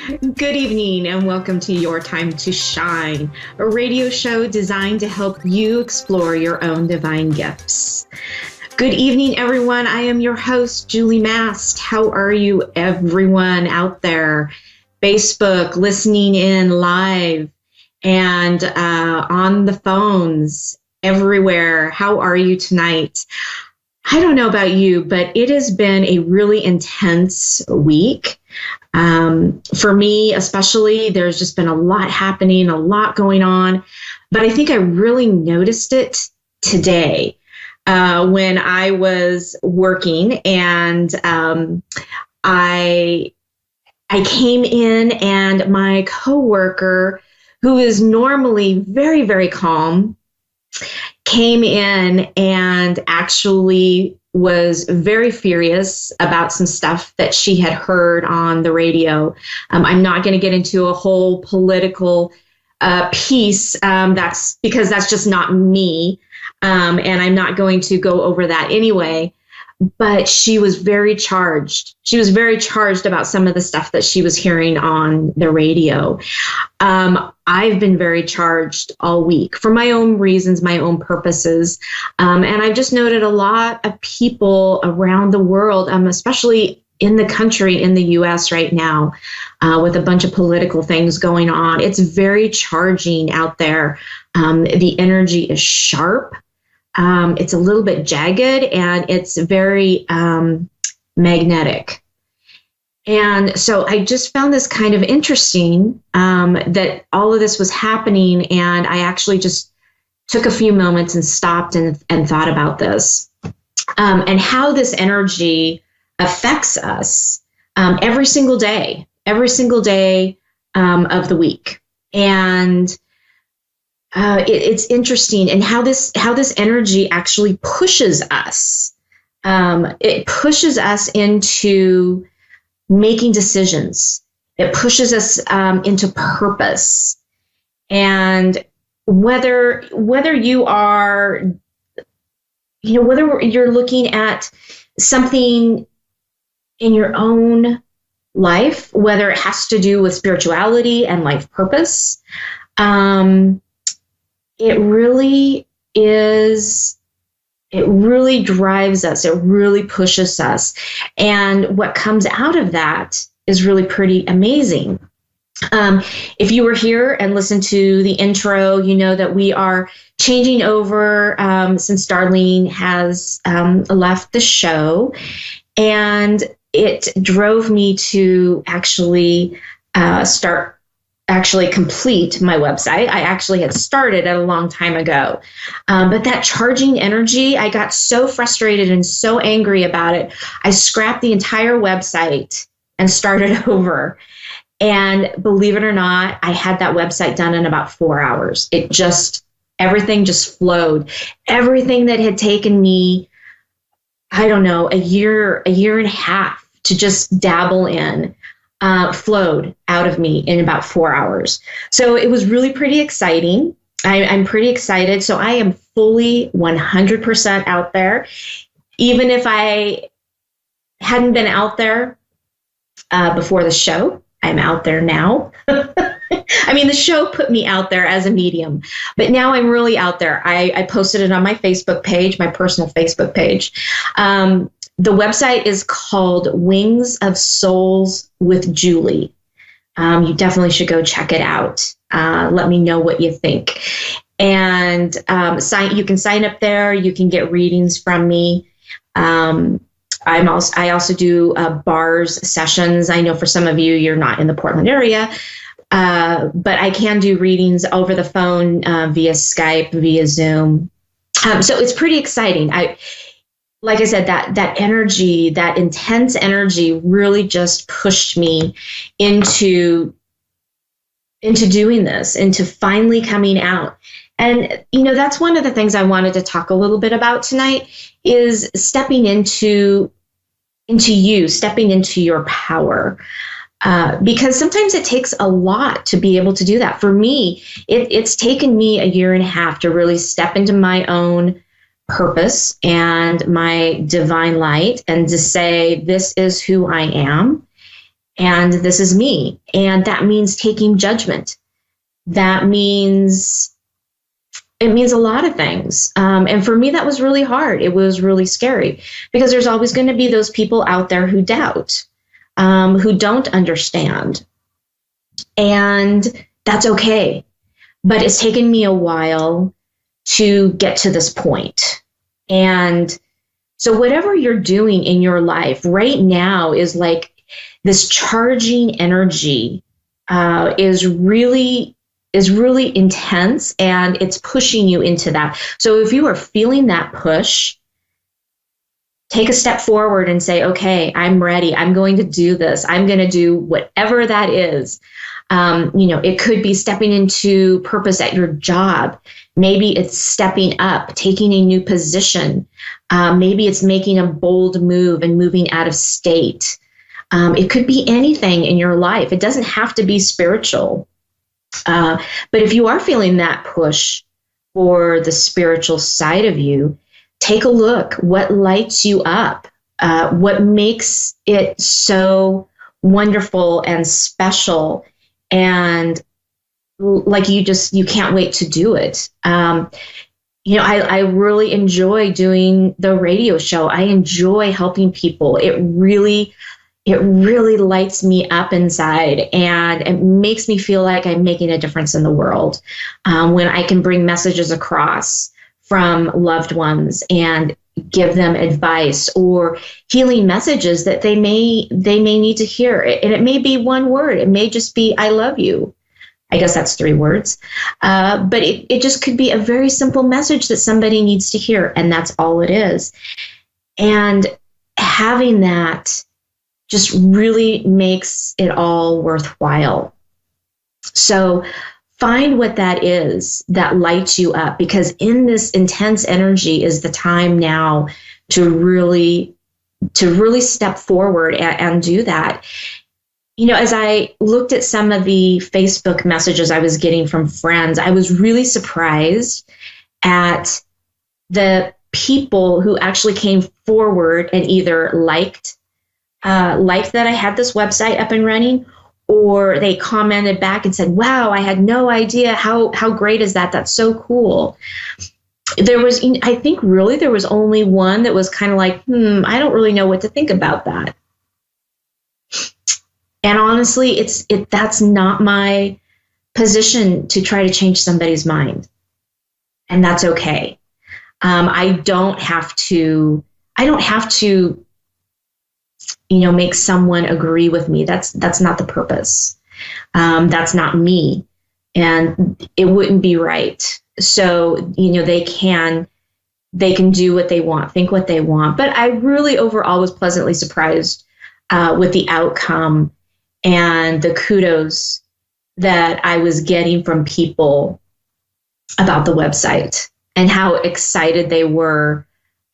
Good evening and welcome to Your Time to Shine, a radio show designed to help you explore your own divine gifts. Good evening, everyone. I am your host, Julie Mast. How are you, everyone out there? Facebook, listening in live, and on the phones, everywhere. How are you tonight? I don't know about you, but it has been a really intense week. For me, especially, there's just been a lot happening, a lot going on. But I think I really noticed it today when I was working, and I came in, and my coworker, who is normally very, very calm, came in and actually was very furious about some stuff that she had heard on the radio. I'm not going to get into a whole political piece. That's because that's just not me. And I'm not going to go over that anyway. But she was very charged. She was very charged about some of the stuff that she was hearing on the radio. I've been very charged all week for my own reasons, my own purposes. And I've just noted a lot of people around the world, especially in the country, in the US right now, with a bunch of political things going on. It's very charging out there. The energy is sharp. It's a little bit jagged, and it's very magnetic. And so I just found this kind of interesting that all of this was happening, and I actually just took a few moments and stopped and thought about this and how this energy affects us every single day of the week. And it's interesting, and how this energy actually pushes us. It pushes us into making decisions. It pushes us into purpose. And whether you are, whether you're looking at something in your own life, whether it has to do with spirituality and life purpose, it really drives us. It really pushes us. And what comes out of that is really pretty amazing. If you were here and listened to the intro, you know that we are changing over since Darlene has left the show. And it drove me to actually complete my website. I actually had started it a long time ago. But that charging energy, I got so frustrated and so angry about it. I scrapped the entire website and started over. And believe it or not, I had that website done in about 4 hours. Everything just flowed. Everything that had taken me, I don't know, a year and a half to just dabble in, flowed out of me in about 4 hours. So it was really pretty exciting. I'm pretty excited. So I am fully 100% out there. Even if I hadn't been out there before the show, I'm out there now. I mean, the show put me out there as a medium, but now I'm really out there. I posted it on my Facebook page, my personal Facebook page. The website is called Wings of Souls with Julie. You definitely should go check it out. Let me know what you think. And you can sign up there. You can get readings from me. I also do bars sessions. I know for some of you, you're not in the Portland area, but I can do readings over the phone, via Skype, via Zoom. So it's pretty exciting. Like I said, that energy, that intense energy really just pushed me into doing this, into finally coming out. And, that's one of the things I wanted to talk a little bit about tonight is stepping into you, stepping into your power. Because sometimes it takes a lot to be able to do that. For me, it's taken me a year and a half to really step into my own purpose and my divine light and to say, this is who I am. and this is me. And that means taking judgment. That means, it means a lot of things. And for me, that was really hard. It was really scary because there's always going to be those people out there who doubt, who don't understand. And that's okay. But it's taken me a while to get to this point. And so whatever you're doing in your life right now is like this charging energy is really intense, and it's pushing you into that. So if you are feeling that push, take a step forward and say, okay, I'm ready. I'm going to do this. I'm going to do whatever that is. It could be stepping into purpose at your job. Maybe it's stepping up, taking a new position. Maybe it's making a bold move and moving out of state. It could be anything in your life. It doesn't have to be spiritual. But if you are feeling that push for the spiritual side of you, take a look. What lights you up? What makes it so wonderful and special? And like you can't wait to do it. I really enjoy doing the radio show. I enjoy helping people. It really lights me up inside, and it makes me feel like I'm making a difference in the world when I can bring messages across from loved ones and give them advice or healing messages that they may need to hear. And it may be one word. It may just be, I love you. I guess that's 3 words. But it just could be a very simple message that somebody needs to hear. And that's all it is. And having that just really makes it all worthwhile. So find what that is that lights you up, because in this intense energy is the time now to really step forward and do that. As I looked at some of the Facebook messages I was getting from friends, I was really surprised at the people who actually came forward and either liked that I had this website up and running, or they commented back and said, wow, I had no idea. How great is that? That's so cool. There was only one that was kind of like, I don't really know what to think about that. And honestly, that's not my position to try to change somebody's mind. And that's okay. I don't have to make someone agree with me. That's not the purpose. That's not me. And it wouldn't be right. So, they can do what they want, think what they want. But I really overall was pleasantly surprised with the outcome and the kudos that I was getting from people about the website and how excited they were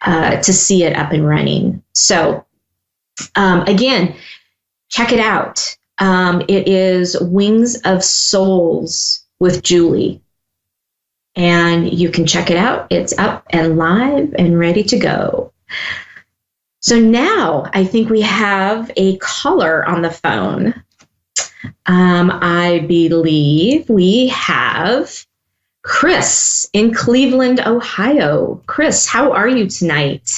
to see it up and running. So, again, check it out. It is Wings of Souls with Julie. And you can check it out. It's up and live and ready to go. So now I think we have a caller on the phone. I believe we have Chris in Cleveland, Ohio. Chris, how are you tonight?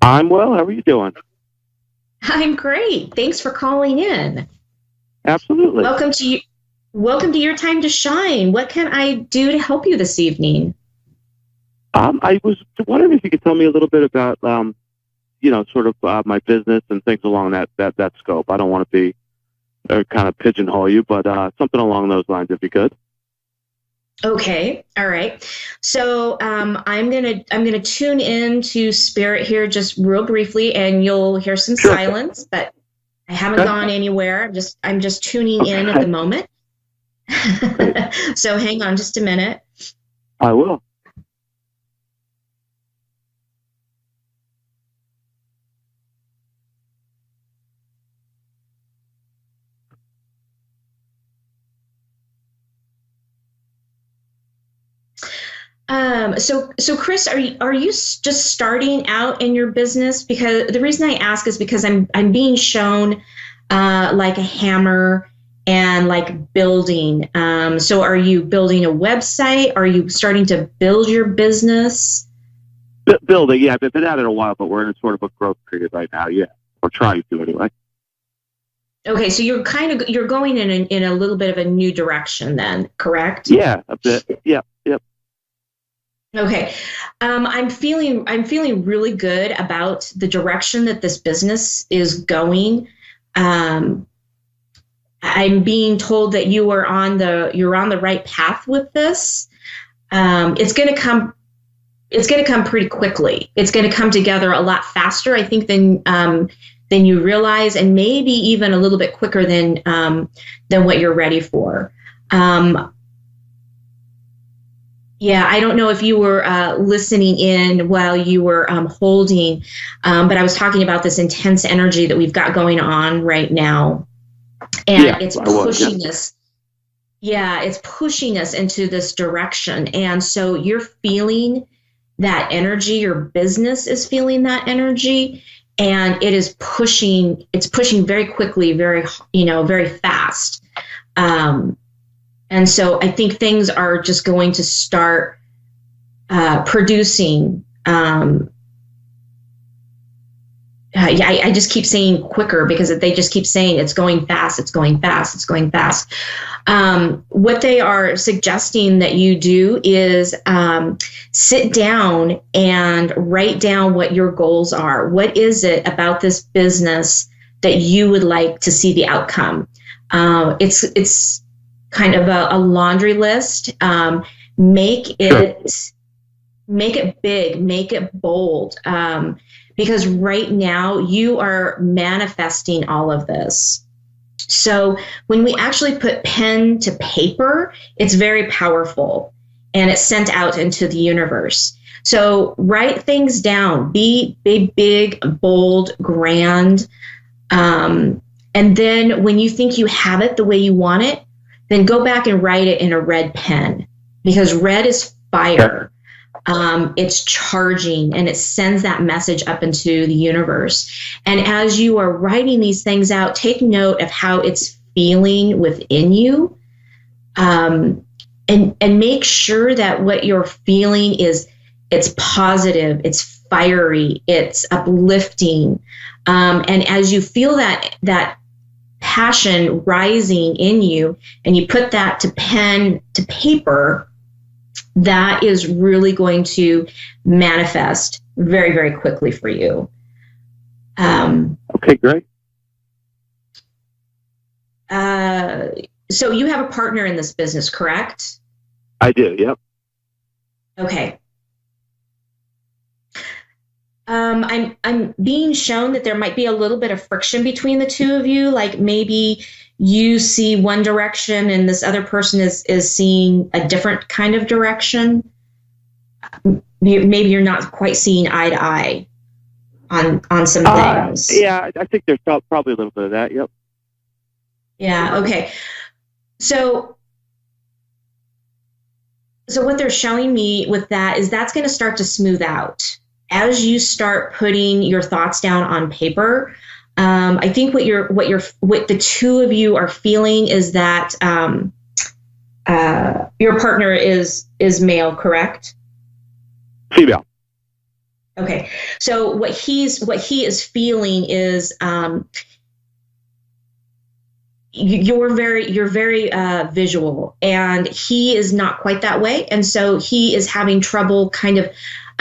I'm well. How are you doing? I'm great. Thanks for calling in. Absolutely. Welcome to Your Time to Shine. What can I do to help you this evening? I was wondering if you could tell me a little bit about, my business and things along that scope. I don't want to be kind of pigeonhole you, but something along those lines, if you could. Okay. All right. So I'm gonna tune in to Spirit here just real briefly, and you'll hear some silence, but I haven't gone anywhere. I'm just tuning in at the moment. So hang on just a minute. I will. So Chris, are you just starting out in your business? Because the reason I ask is because I'm being shown like a hammer and like building. So are you building a website? Are you starting to build your business? Building, yeah. I've been at it a while, but we're in a sort of a growth period right now. Yeah, or trying to anyway. Okay, so you're going in a little bit of a new direction then, correct? Yeah, a bit. Yeah, yep. Okay. I'm feeling really good about the direction that this business is going. Um, I'm being told that you're on the right path with this. It's going to come pretty quickly. It's going to come together a lot faster, I think, than you realize, and maybe even a little bit quicker than what you're ready for. Yeah, I don't know if you were listening in while you were holding, but I was talking about this intense energy that we've got going on right now, and it's pushing us. Yeah, it's pushing us into this direction, and so you're feeling that energy. Your business is feeling that energy, and it is pushing. It's pushing very quickly, very fast. And so I think things are just going to start producing. I just keep saying quicker because they just keep saying it's going fast, it's going fast, it's going fast. What they are suggesting that you do is sit down and write down what your goals are. What is it about this business that you would like to see the outcome? It's kind of a laundry list. Make it big, make it bold. Because right now you are manifesting all of this. So when we actually put pen to paper, it's very powerful and it's sent out into the universe. So write things down, be big, bold, grand. And then when you think you have it the way you want it, then go back and write it in a red pen, because red is fire. It's charging and it sends that message up into the universe. And as you are writing these things out, take note of how it's feeling within you. And make sure that what you're feeling it's positive, it's fiery, it's uplifting. And as you feel that passion rising in you and you put that to pen to paper, that is really going to manifest very, very quickly for you. Okay, great. So you have a partner in this business, correct? I do, yep. Okay. I'm being shown that there might be a little bit of friction between the two of you. Like maybe you see one direction and this other person is seeing a different kind of direction. Maybe you're not quite seeing eye to eye on some things. Yeah, I think there's probably a little bit of that. Yep. Yeah. Okay. So what they're showing me with that is that's going to start to smooth out as you start putting your thoughts down on paper. I think what the two of you are feeling is that your partner is male, correct? Female. Okay. So what he is feeling is you're very visual, and he is not quite that way, and so he is having trouble kind of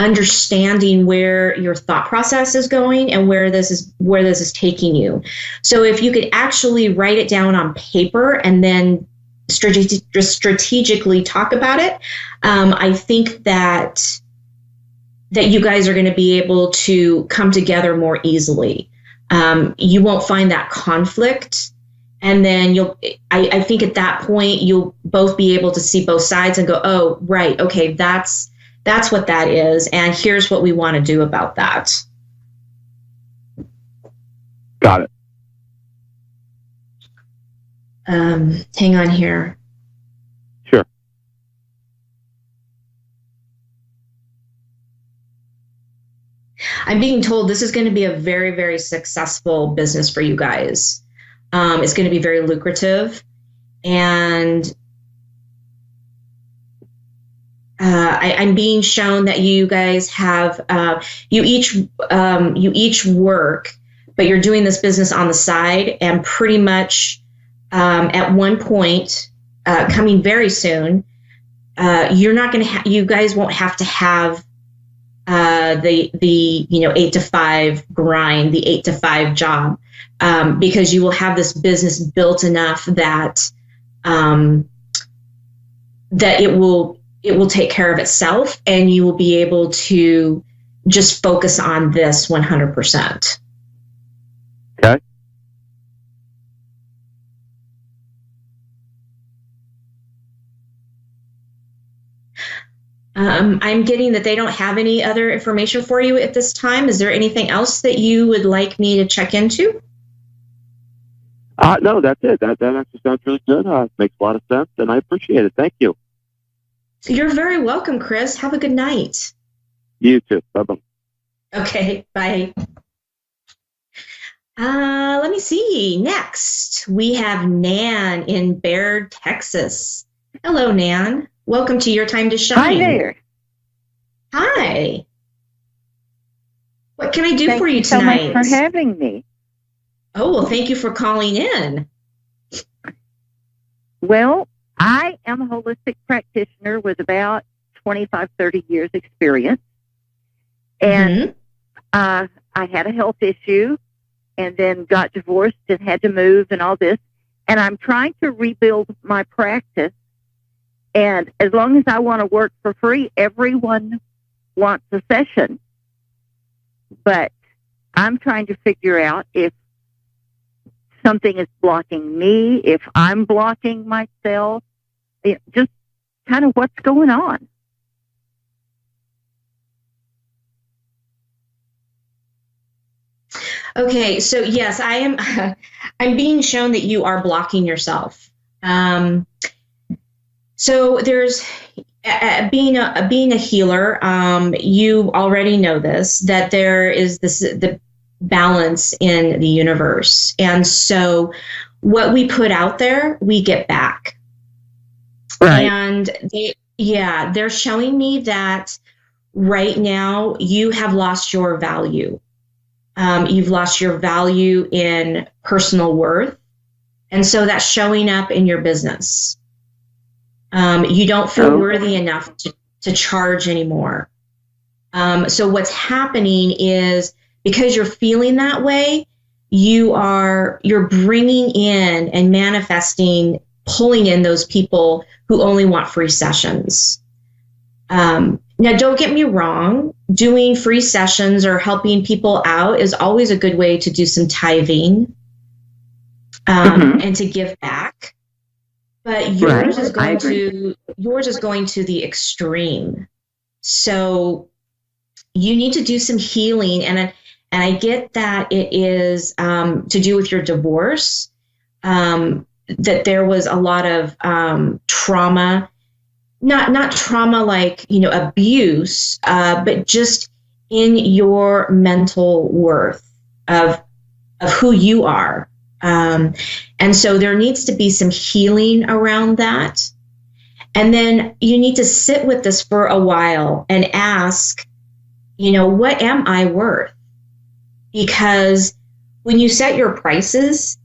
understanding where your thought process is going and where this is taking you. So if you could actually write it down on paper and then strategically talk about it, I think that you guys are going to be able to come together more easily. You won't find that conflict. And then I think at that point, you'll both be able to see both sides and go, oh, right. Okay. That's what that is. And here's what we want to do about that. Got it. Hang on here. Sure. I'm being told this is going to be a very, very successful business for you guys. It's going to be very lucrative. And I'm being shown that you guys have you each work, but you're doing this business on the side, and pretty much at one point coming very soon, you're not going to you guys won't have to have the 8 to 5 grind, the 8 to 5 job, because you will have this business built enough that that it will take care of itself, and you will be able to just focus on this 100%. Okay. I'm getting that they don't have any other information for you at this time. Is there anything else that you would like me to check into? No, that's it. That actually sounds really good. Makes a lot of sense, and I appreciate it. Thank you. You're very welcome, Chris. Have a good night. You too. Bye-bye. Okay, bye. Let me see. Next, we have Nan in Baird, Texas. Hello, Nan. Welcome to Your Time to Shine. Hi there. Hi. What can I do Thank for you so tonight? much for having me. Oh, well, thank you for calling in. Well, I am a holistic practitioner with about 25, 30 years experience. And I had a health issue and then got divorced and had to move and all this. And I'm trying to rebuild my practice. And as long as I want to work for free, everyone wants a session. But I'm trying to figure out if something is blocking me, if I'm blocking myself, just kind of what's going on. Okay, so yes, I am. I'm being shown that you are blocking yourself. So there's being a healer. You already know this, that there is the balance in the universe, and so what we put out there, we get back. Right. And they're showing me that right now you have lost your value. You've lost your value in personal worth. And so that's showing up in your business. You don't feel worthy enough to charge anymore. So what's happening is, because you're feeling that way, you're bringing in and manifesting, pulling in those people who only want free sessions. Now, don't get me wrong, doing free sessions or helping people out is always a good way to do some tithing and to give back. But yours is going to the extreme. So you need to do some healing, and I get that it is to do with your divorce, that there was a lot of trauma. Not trauma like, abuse, but just in your mental worth of who you are. And so there needs to be some healing around that. And then you need to sit with this for a while and ask, what am I worth? Because when you set your prices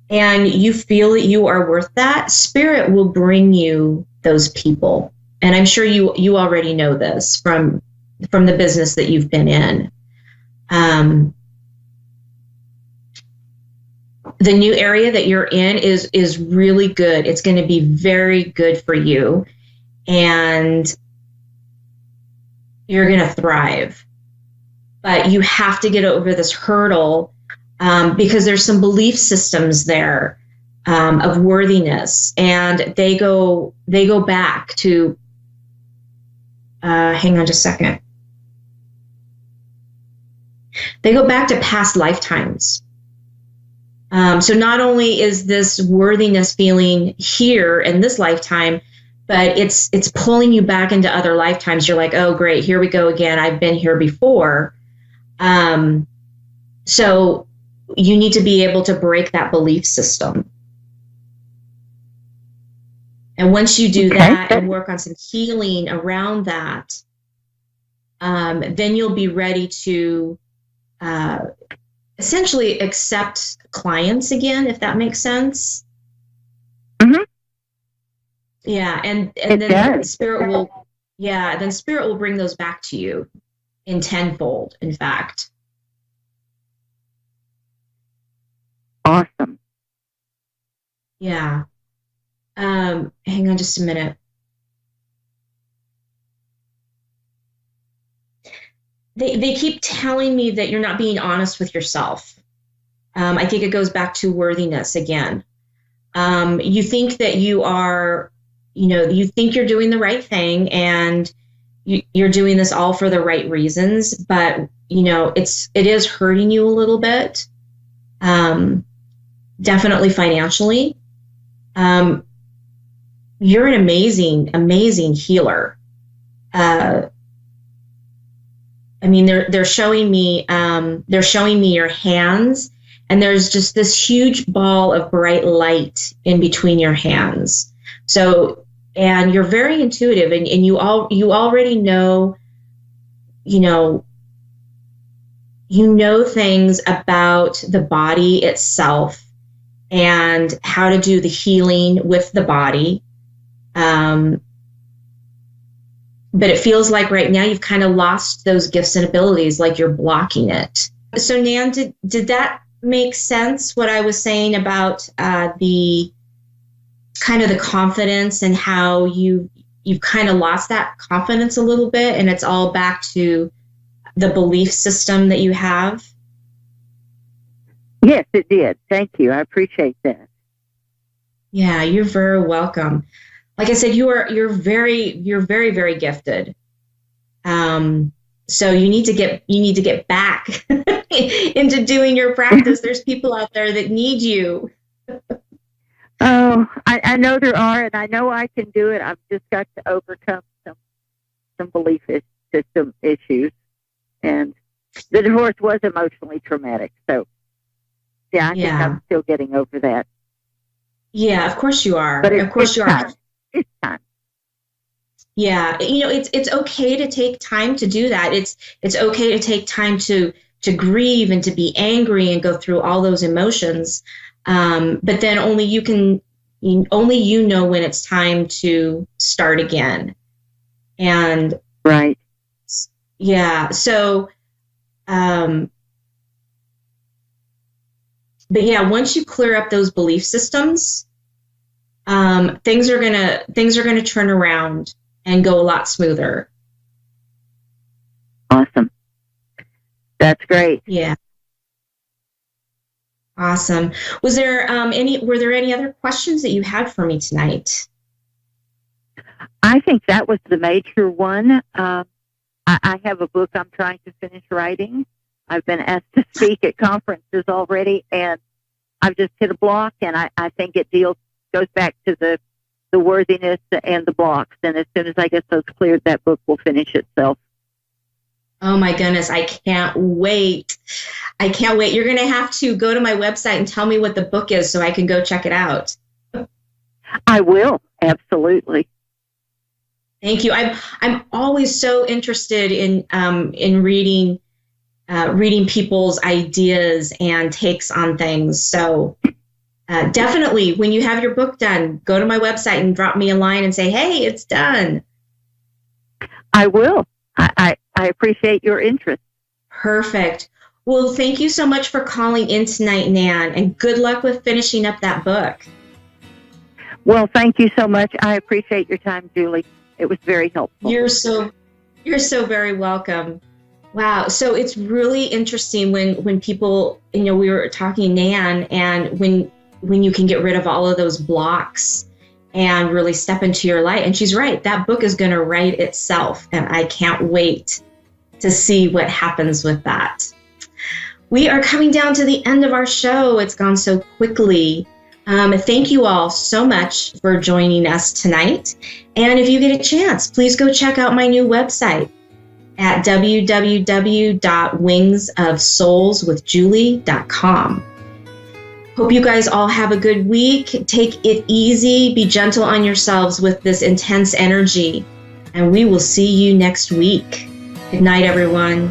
and you feel that you are worth that, spirit will bring you those people. And I'm sure you already know this from the business that you've been in. The new area that you're in is really good. It's going to be very good for you, and you're going to thrive. But you have to get over this hurdle because there's some belief systems there of worthiness, and they go back to hang on just a second. They go back to past lifetimes. So not only is this worthiness feeling here in this lifetime, but it's pulling you back into other lifetimes. You're like, oh great, here we go again. I've been here before. So you need to be able to break that belief system. And once you do that and work on some healing around that, then you'll be ready to essentially accept clients again, if that makes sense. Mm-hmm. Yeah, and then spirit will bring those back to you in tenfold, in fact. Awesome. Yeah. Hang on just a minute. They keep telling me that you're not being honest with yourself. I think it goes back to worthiness again. You think that you are, you think you're doing the right thing, and you're doing this all for the right reasons, but it is hurting you a little bit. Definitely financially. You're an amazing healer. They're showing me your hands, and there's just this huge ball of bright light in between your hands. So, and you're very intuitive, and you already know, things about the body itself and how to do the healing with the body. But it feels like right now you've kind of lost those gifts and abilities, like you're blocking it. So Nan, did that make sense, what I was saying about the kind of the confidence, and how you've kind of lost that confidence a little bit, and it's all back to the belief system that you have? Yes, it did. Thank you. I appreciate that. Yeah, you're very welcome. Like I said, you're very, very gifted. So you need to get back into doing your practice. There's people out there that need you. Oh, I know there are, and I know I can do it. I've just got to overcome some belief system issues, and the divorce was emotionally traumatic. So, I think I'm still getting over that. Yeah, of course you are. But of course you are. It's time. Yeah, it's okay to take time to do that. It's okay to take time to grieve and to be angry and go through all those emotions. But then only you know when it's time to start again. And right. Yeah. So, but yeah, once you clear up those belief systems, things are gonna turn around and go a lot smoother. Awesome. That's great. Yeah. Awesome. Were there any other questions that you had for me tonight? I think that was the major one. I have a book I'm trying to finish writing. I've been asked to speak at conferences already, and I've just hit a block, and I think it goes back to the worthiness and the blocks. And as soon as I get those cleared, that book will finish itself. Oh my goodness, I can't wait. You're going to have to go to my website and tell me what the book is so I can go check it out. I will, absolutely. Thank you. I'm always so interested in reading people's ideas and takes on things. So definitely, when you have your book done, go to my website and drop me a line and say, "Hey, it's done." I will. I appreciate your interest. Perfect. Well, thank you so much for calling in tonight, Nan, and good luck with finishing up that book. Well, thank you so much. I appreciate your time, Julie. It was very helpful. You're so very welcome. Wow. So it's really interesting when people, we were talking, Nan, and when you can get rid of all of those blocks and really step into your light. And she's right. That book is going to write itself. And I can't wait to see what happens with that. We are coming down to the end of our show. It's gone so quickly. Thank you all so much for joining us tonight. And if you get a chance, please go check out my new website. at www.wingsofsoulswithjulie.com. Hope you guys all have a good week. Take it easy. Be gentle on yourselves with this intense energy. And we will see you next week. Good night, everyone.